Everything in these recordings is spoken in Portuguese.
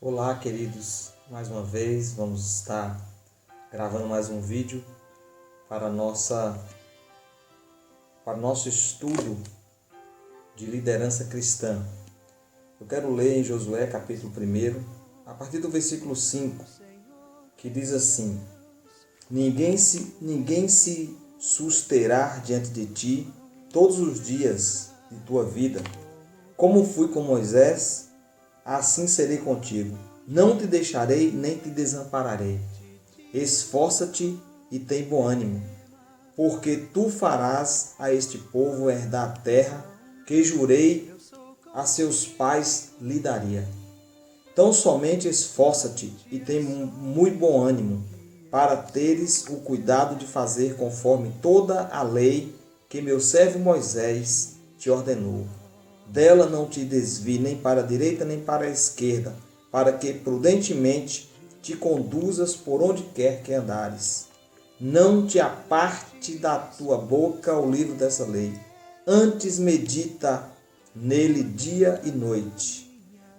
Olá, queridos. Mais uma vez vamos estar gravando mais um vídeo para nosso estudo de liderança cristã. Eu quero ler em Josué capítulo 1, a partir do versículo 5, que diz assim: Ninguém se susterá diante de ti todos os dias de tua vida. Como fui com Moisés, assim serei contigo. Não te deixarei nem te desampararei. Esforça-te e tem bom ânimo, porque tu farás a este povo herdar a terra que jurei a seus pais lhe daria. Então somente esforça-te e tem muito bom ânimo, para teres o cuidado de fazer conforme toda a lei que meu servo Moisés te ordenou. Dela não te desvie nem para a direita nem para a esquerda, para que prudentemente te conduzas por onde quer que andares. Não te aparte da tua boca o livro dessa lei, antes medita nele dia e noite,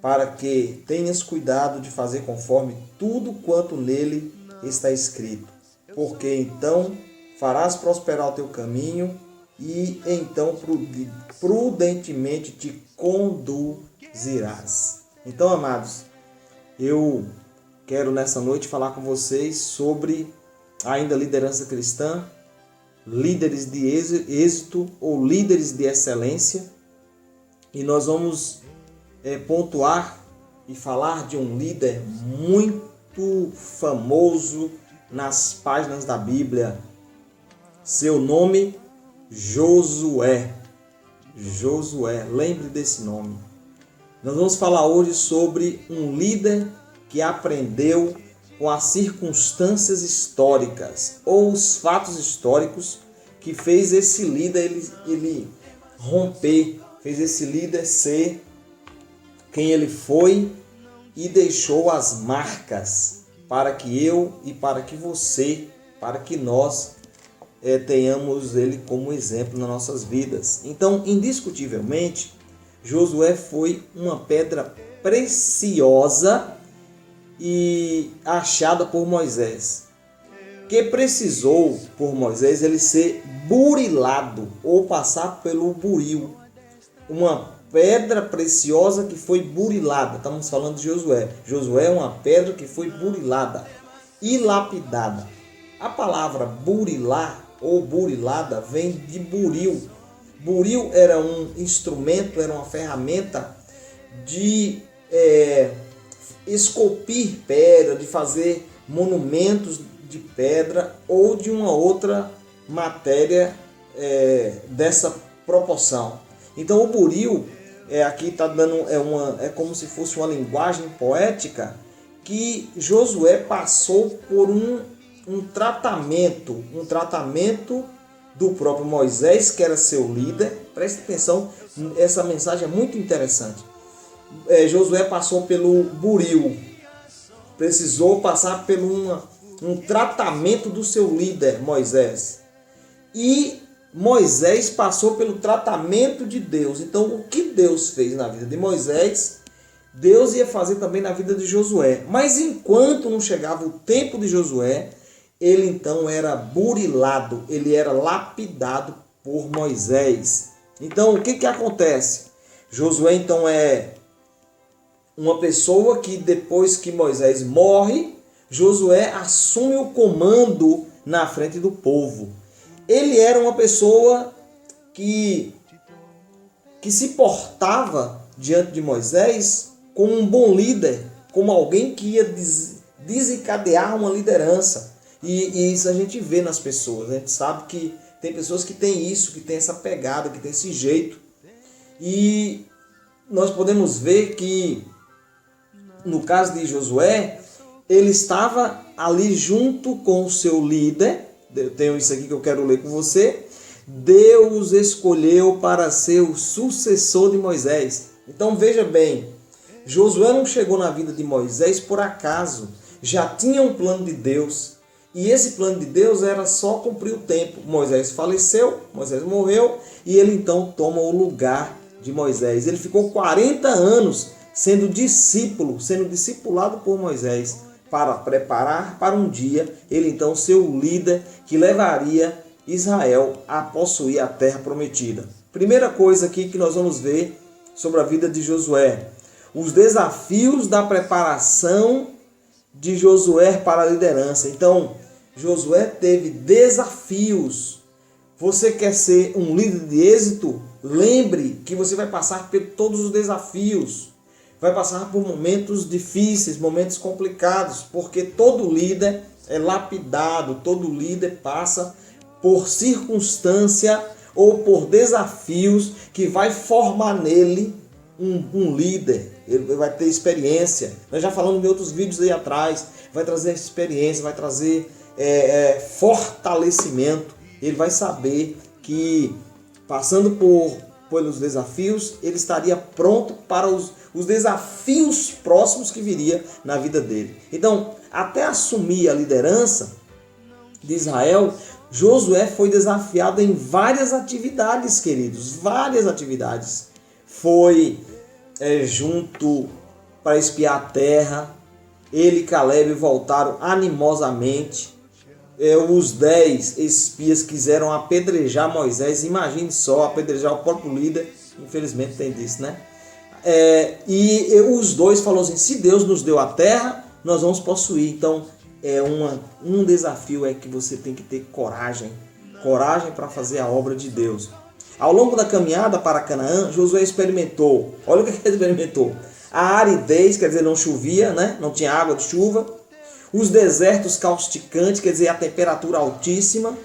para que tenhas cuidado de fazer conforme tudo quanto nele está escrito, porque então farás prosperar o teu caminho e então prudentemente te conduzirás. Então, amados, eu quero nessa noite falar com vocês sobre ainda liderança cristã, líderes de êxito ou líderes de excelência. E nós vamos pontuar e falar de um líder muito famoso nas páginas da Bíblia. Seu nome, Josué. Josué, lembre desse nome. Nós vamos falar hoje sobre um líder que aprendeu com as circunstâncias históricas ou os fatos históricos que fez esse líder ele romper, fez esse líder ser quem ele foi e deixou as marcas para que eu e para que você, para que nós tenhamos ele como exemplo nas nossas vidas. Então, indiscutivelmente, Josué foi uma pedra preciosa e achada por Moisés, que precisou por Moisés ele ser burilado ou passar pelo buril. Uma pedra preciosa que foi burilada. Estamos falando de Josué. Josué é uma pedra que foi burilada e lapidada. A palavra burilar ou burilada vem de buril. Buril era um instrumento, era uma ferramenta de esculpir pedra, de fazer monumentos de pedra ou de uma outra matéria dessa proporção. Então o buril aqui está dando é como se fosse uma linguagem poética que Josué passou por um tratamento do próprio Moisés, que era seu líder. Preste atenção, essa mensagem é muito interessante. Josué passou pelo buril, precisou passar por um tratamento do seu líder, Moisés. E Moisés passou pelo tratamento de Deus. Então, o que Deus fez na vida de Moisés, Deus ia fazer também na vida de Josué. Mas enquanto não chegava o tempo de Josué, ele então era burilado, ele era lapidado por Moisés. Então, o que acontece? Josué então é uma pessoa que depois que Moisés morre, Josué assume o comando na frente do povo. Ele era uma pessoa que se portava diante de Moisés como um bom líder, como alguém que ia desencadear uma liderança. E isso a gente vê nas pessoas. A gente sabe que tem pessoas que têm isso, que têm essa pegada, que têm esse jeito. E nós podemos ver que, no caso de Josué, ele estava ali junto com o seu líder. Eu tenho isso aqui que eu quero ler com você. Deus escolheu para ser o sucessor de Moisés. Então veja bem, Josué não chegou na vida de Moisés por acaso. Já tinha um plano de Deus. E esse plano de Deus era só cumprir o tempo. Moisés faleceu, Moisés morreu, e ele então toma o lugar de Moisés. Ele ficou 40 anos sendo discípulo, sendo discipulado por Moisés, para preparar para um dia ele então ser o líder que levaria Israel a possuir a terra prometida. Primeira coisa aqui que nós vamos ver sobre a vida de Josué: os desafios da preparação de Josué para a liderança. Então, Josué teve desafios. Você quer ser um líder de êxito? Lembre que você vai passar por todos os desafios. Vai passar por momentos difíceis, momentos complicados, porque todo líder é lapidado, todo líder passa por circunstância ou por desafios que vai formar nele um líder. Ele vai ter experiência. Nós já falamos em outros vídeos aí atrás. Vai trazer experiência, vai trazer fortalecimento. Ele vai saber que passando pelos desafios, ele estaria pronto para os desafios próximos que viria na vida dele. Então, até assumir a liderança de Israel, Josué foi desafiado em várias atividades, queridos, várias atividades. Foi junto para espiar a terra. Ele e Caleb voltaram animosamente. Os 10 espias quiseram apedrejar Moisés. Imagine só, apedrejar o próprio líder. Infelizmente tem disso, né? E os dois falaram assim: se Deus nos deu a terra, nós vamos possuir. Então, um desafio é que você tem que ter coragem para fazer a obra de Deus. Ao longo da caminhada para Canaã, Josué experimentou, olha o que ele experimentou: a aridez, quer dizer, não chovia, né? Não tinha água de chuva; os desertos causticantes, quer dizer, a temperatura altíssima;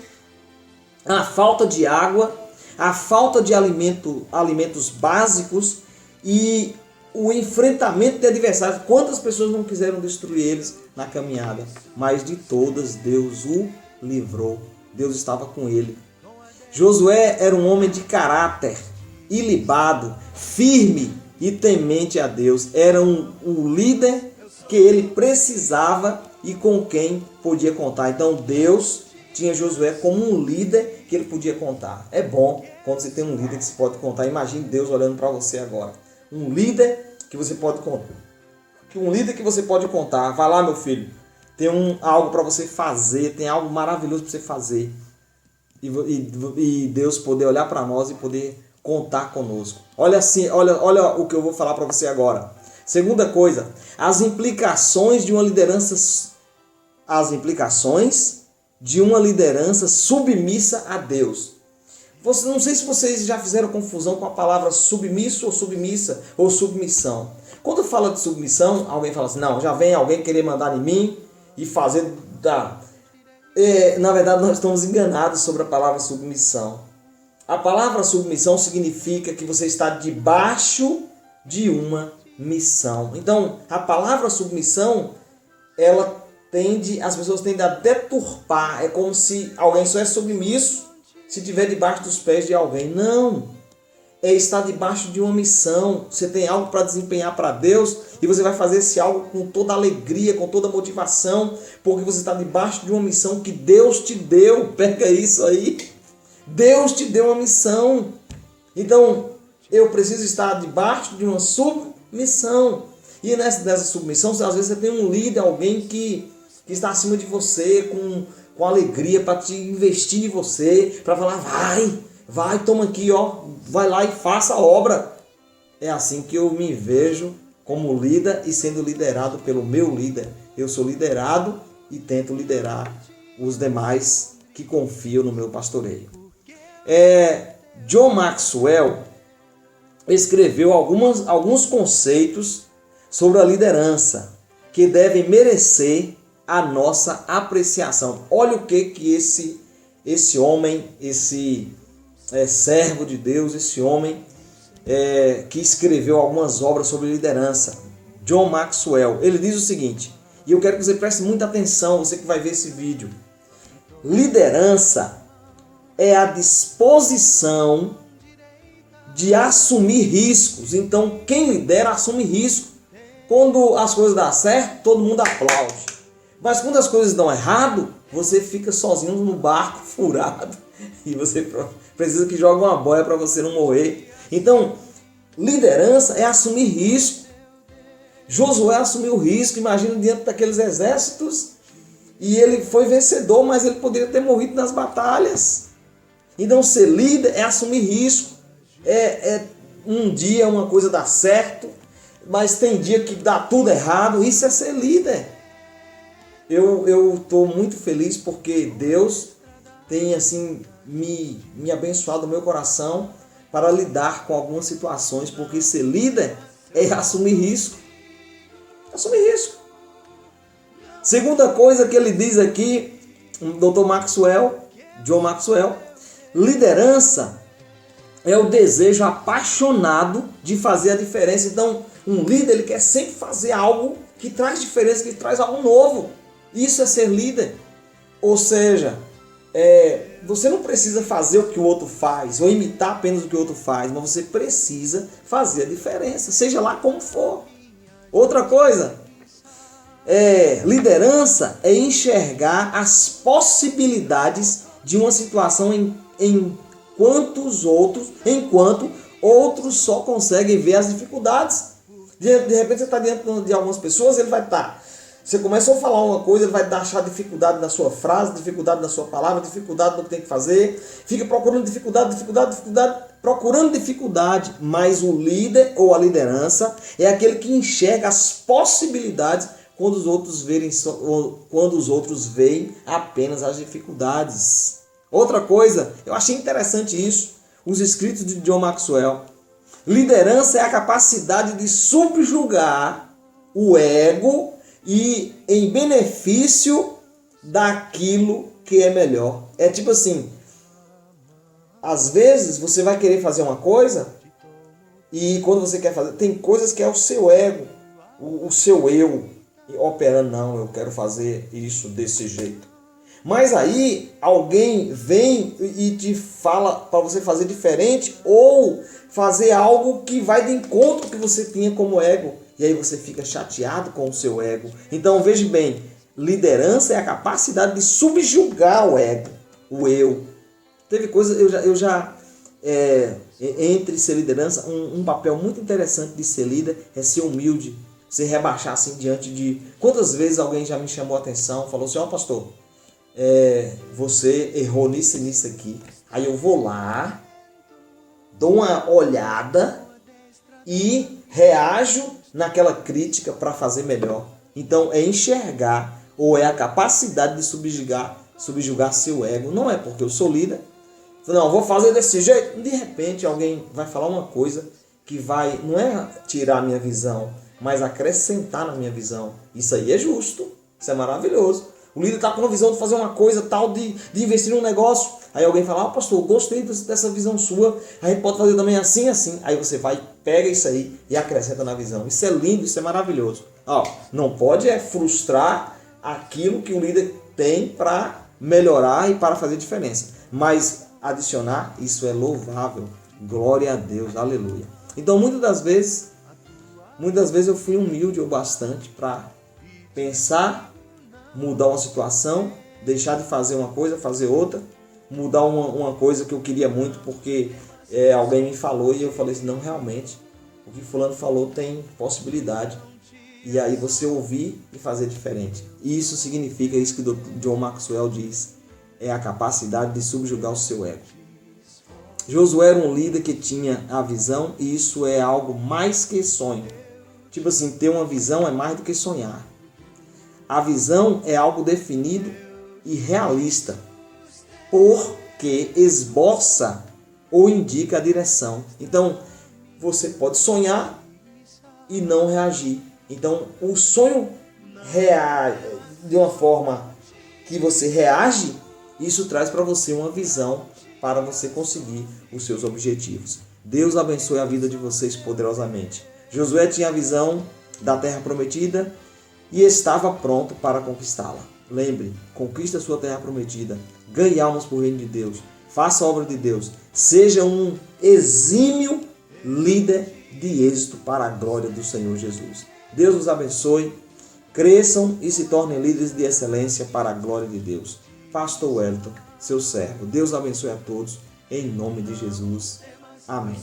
a falta de água, a falta de alimentos básicos e o enfrentamento de adversários. Quantas pessoas não quiseram destruir eles na caminhada? Mas de todas Deus o livrou. Deus estava com ele. Josué era um homem de caráter ilibado, firme e temente a Deus. Era um líder que ele precisava e com quem podia contar. Então Deus tinha Josué como um líder que ele podia contar. É bom quando você tem um líder que você pode contar. Imagine Deus olhando para você agora. Um líder que você pode contar. Um líder que você pode contar. Vai lá, meu filho. Tem algo para você fazer. Tem algo maravilhoso para você fazer. E Deus poder olhar para nós e poder contar conosco. Olha o que eu vou falar para você agora. Segunda coisa, as implicações de uma liderança submissa a Deus. Não sei se vocês já fizeram confusão com a palavra submisso ou submissa ou submissão. Quando fala de submissão, alguém fala assim: não, já vem alguém querer mandar em mim e fazer na verdade, nós estamos enganados sobre a palavra submissão. A palavra submissão significa que você está debaixo de uma missão. Então, a palavra submissão, as pessoas tendem a deturpar. É como se alguém só é submisso se estiver debaixo dos pés de alguém. Não. É estar debaixo de uma missão. Você tem algo para desempenhar para Deus e você vai fazer esse algo com toda alegria, com toda motivação, porque você está debaixo de uma missão que Deus te deu. Pega isso aí. Deus te deu uma missão. Então, eu preciso estar debaixo de uma submissão. E nessa submissão, às vezes você tem um líder, alguém que está acima de você, com alegria, para te investir em você, para falar: vai, toma aqui, ó, vai lá e faça a obra. É assim que eu me vejo como líder e sendo liderado pelo meu líder. Eu sou liderado e tento liderar os demais que confiam no meu pastoreio. John Maxwell escreveu alguns conceitos sobre a liderança que devem merecer a nossa apreciação. Olha o que esse homem, esse servo de Deus, esse homem que escreveu algumas obras sobre liderança, John Maxwell, ele diz o seguinte, e eu quero que você preste muita atenção, você que vai ver esse vídeo: liderança é a disposição de assumir riscos. Então, quem lidera assume risco. Quando as coisas dão certo, todo mundo aplaude. Mas quando as coisas dão errado, você fica sozinho no barco furado e você precisa que jogue uma boia para você não morrer. Então, liderança é assumir risco. Josué assumiu o risco, imagina, diante daqueles exércitos, e ele foi vencedor, mas ele poderia ter morrido nas batalhas. Então ser líder é assumir risco. Um dia uma coisa dá certo, mas tem dia que dá tudo errado. Isso é ser líder. Eu estou muito feliz porque Deus tem assim me abençoado o meu coração para lidar com algumas situações, porque ser líder é assumir risco. Assumir risco. Segunda coisa que ele diz aqui, o Dr. John Maxwell, liderança é o desejo apaixonado de fazer a diferença. Então, um líder, ele quer sempre fazer algo que traz diferença, que traz algo novo. Isso é ser líder. Ou seja, você não precisa fazer o que o outro faz, ou imitar apenas o que o outro faz, mas você precisa fazer a diferença, seja lá como for. Outra coisa, liderança é enxergar as possibilidades de uma situação enquanto outros só conseguem ver as dificuldades. De repente você está diante de algumas pessoas, ele vai estar. Você começa a falar uma coisa, ele vai achar dificuldade na sua frase, dificuldade na sua palavra, dificuldade no que tem que fazer. Fica procurando dificuldade, procurando dificuldade. Mas o líder ou a liderança é aquele que enxerga as possibilidades quando os outros veem apenas as dificuldades. Outra coisa, eu achei interessante isso, os escritos de John Maxwell. Liderança é a capacidade de subjugar o ego e em benefício daquilo que é melhor. É tipo assim, às vezes você vai querer fazer uma coisa e quando você quer fazer, tem coisas que é o seu ego, o seu eu operando, não, eu quero fazer isso desse jeito. Mas aí alguém vem e te fala para você fazer diferente ou fazer algo que vai de encontro que você tinha como ego. E aí você fica chateado com o seu ego. Então veja bem, liderança é a capacidade de subjugar o ego, o eu. Teve coisas, entre ser liderança, um papel muito interessante de ser líder é ser humilde, se rebaixar assim diante de... Quantas vezes alguém já me chamou a atenção, falou assim, pastor, você errou nisso e nisso aqui. Aí eu vou lá, dou uma olhada e reajo naquela crítica para fazer melhor. Então é enxergar, ou é a capacidade de subjugar seu ego. Não é porque eu sou líder, não, vou fazer desse jeito. De repente alguém vai falar uma coisa que vai, não é tirar a minha visão, mas acrescentar na minha visão. Isso aí é justo, isso é maravilhoso. O líder está com uma visão de fazer uma coisa tal, de investir num negócio. Aí alguém fala, pastor, gostei dessa visão sua. A gente pode fazer também assim, assim. Aí você vai, pega isso aí e acrescenta na visão. Isso é lindo, isso é maravilhoso. Não pode frustrar aquilo que o líder tem para melhorar e para fazer diferença. Mas adicionar, isso é louvável. Glória a Deus, aleluia. Então muitas das vezes eu fui humilde o bastante para pensar, mudar uma situação, deixar de fazer uma coisa, fazer outra, mudar uma coisa que eu queria muito porque alguém me falou e eu falei assim, não, realmente, o que fulano falou tem possibilidade. E aí você ouvir e fazer diferente. E isso significa, isso que o John Maxwell diz, é a capacidade de subjugar o seu ego. Josué era um líder que tinha a visão e isso é algo mais que sonho. Tipo assim, ter uma visão é mais do que sonhar. A visão é algo definido e realista, porque esboça ou indica a direção. Então, você pode sonhar e não reagir. Então, o sonho de uma forma que você reage, isso traz para você uma visão para você conseguir os seus objetivos. Deus abençoe a vida de vocês poderosamente. Josué tinha a visão da terra prometida e estava pronto para conquistá-la. Lembre, conquiste a sua terra prometida, ganhe almas para o reino de Deus, faça a obra de Deus, seja um exímio líder de êxito para a glória do Senhor Jesus. Deus os abençoe, cresçam e se tornem líderes de excelência para a glória de Deus. Pastor Wellington, seu servo. Deus abençoe a todos, em nome de Jesus. Amém.